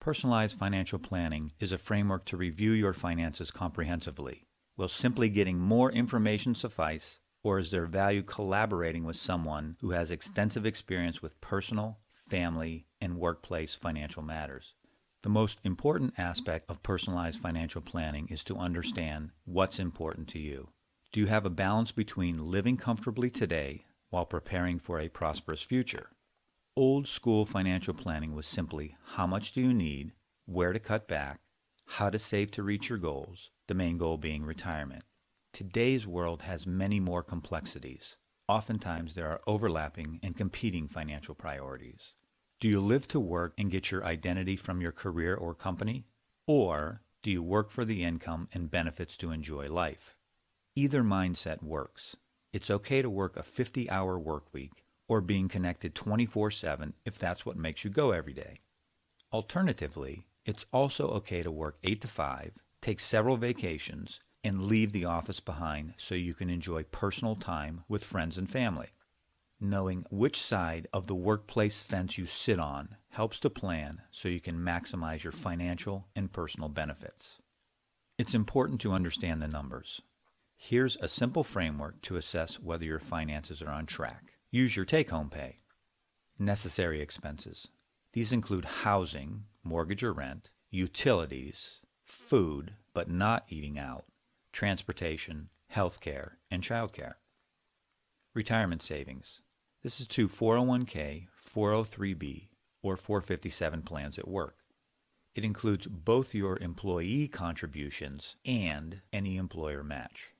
Personalized financial planning is a framework to review your finances comprehensively. Will simply getting more information suffice, or is there value collaborating with someone who has extensive experience with personal, family, and workplace financial matters? The most important aspect of personalized financial planning is to understand what's important to you. Do you have a balance between living comfortably today while preparing for a prosperous future? Old school financial planning was simply how much do you need, where to cut back, how to save to reach your goals, the main goal being retirement. Today's world has many more complexities. Oftentimes there are overlapping and competing financial priorities. Do you live to work and get your identity from your career or company? Or do you work for the income and benefits to enjoy life? Either mindset works. It's okay to work a 50-hour work week or being connected 24/7 if that's what makes you go every day. Alternatively, it's also okay to work 8 to 5, take several vacations, and leave the office behind so you can enjoy personal time with friends and family. Knowing which side of the workplace fence you sit on helps to plan so you can maximize your financial and personal benefits. It's important to understand the numbers. Here's a simple framework to assess whether your finances are on track. Use your take-home pay. Necessary expenses. These include housing, mortgage or rent, utilities, food, but not eating out, transportation, healthcare, and childcare. Retirement savings. This is to 401k, 403b, or 457 plans at work. It includes both your employee contributions and any employer match.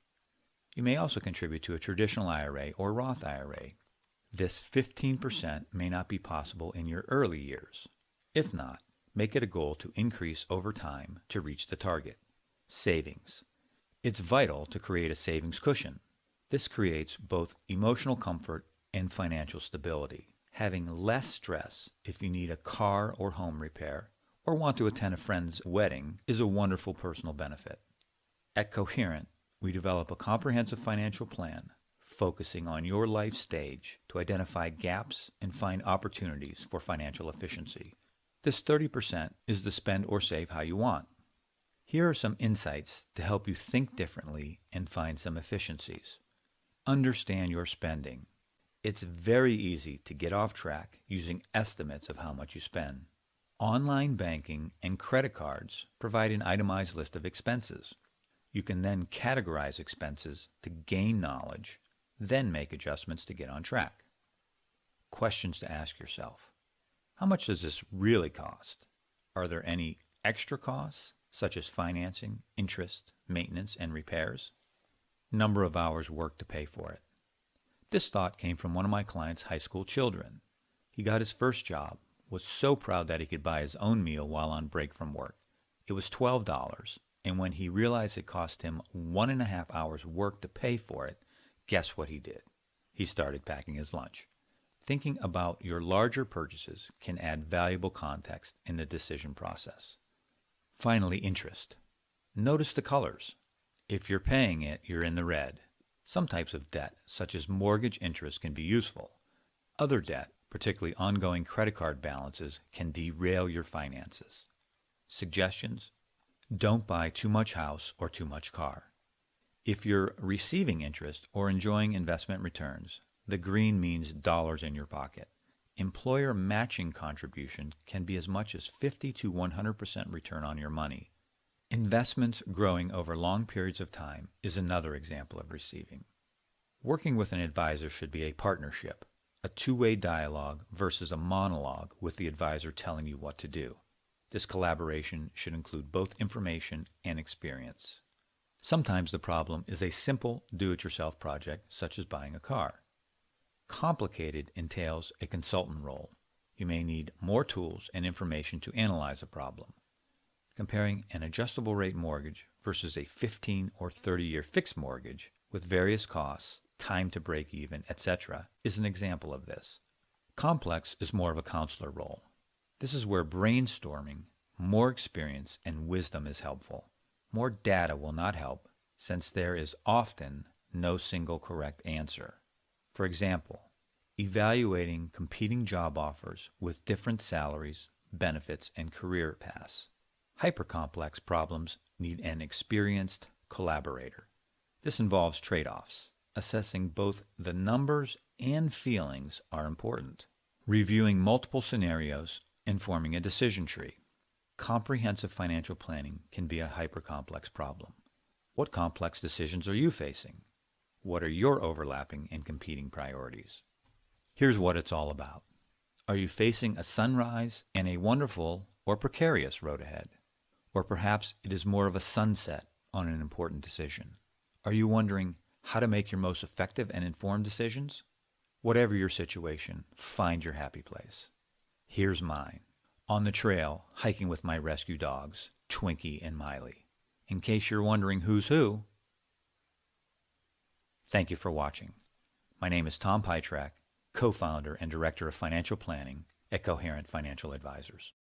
You may also contribute to a traditional IRA or Roth IRA. This 15% may not be possible in your early years. If not, make it a goal to increase over time to reach the target. Savings. It's vital to create a savings cushion. This creates both emotional comfort and financial stability. Having less stress if you need a car or home repair or want to attend a friend's wedding is a wonderful personal benefit. At Coherent, we develop a comprehensive financial plan focusing on your life stage to identify gaps and find opportunities for financial efficiency. This 30% is the spend or save how you want. Here are some insights to help you think differently and find some efficiencies. Understand your spending. It's very easy to get off track using estimates of how much you spend. Online banking and credit cards provide an itemized list of expenses. You can then categorize expenses to gain knowledge, then make adjustments to get on track. Questions to ask yourself. How much does this really cost? Are there any extra costs, such as financing, interest, maintenance, and repairs? Number of hours worked to pay for it. This thought came from one of my clients' high school children. He got his first job, was so proud that he could buy his own meal while on break from work. It was $12, and when he realized it cost him 1.5 hours work to pay for it, guess what he did? He started packing his lunch. Thinking about your larger purchases can add valuable context in the decision process. Finally, interest. Notice the colors. If you're paying it, you're in the red. Some types of debt, such as mortgage interest, can be useful. Other debt, particularly ongoing credit card balances, can derail your finances. Suggestions? Don't buy too much house or too much car. If you're receiving interest or enjoying investment returns, the green means dollars in your pocket. Employer matching contribution can be as much as 50 to 100% return on your money. Investments growing over long periods of time is another example of receiving. Working with an advisor should be a partnership, a two-way dialogue versus a monologue with the advisor telling you what to do. This collaboration should include both information and experience. Sometimes the problem is a simple do-it-yourself project, such as buying a car. Complicated entails a consultant role. You may need more tools and information to analyze a problem. Comparing an adjustable rate mortgage versus a 15 or 30-year fixed mortgage with various costs, time to break even, etc. is an example of this. Complex is more of a counselor role. This is where brainstorming, more experience, and wisdom is helpful. More data will not help, since there is often no single correct answer. For example, evaluating competing job offers with different salaries, benefits, and career paths. Hypercomplex problems need an experienced collaborator. This involves trade-offs. Assessing both the numbers and feelings are important. Reviewing multiple scenarios and forming a decision tree. Comprehensive financial planning can be a hypercomplex problem. What complex decisions are you facing? What are your overlapping and competing priorities? Here's what it's all about. Are you facing a sunrise and a wonderful or precarious road ahead? Or perhaps it is more of a sunset on an important decision. Are you wondering how to make your most effective and informed decisions? Whatever your situation, find your happy place. Here's mine. On the trail, hiking with my rescue dogs, Twinkie and Miley. In case you're wondering who's who, thank you for watching. My name is Tom Pytrak, co-founder and director of financial planning at Coherent Financial Advisors.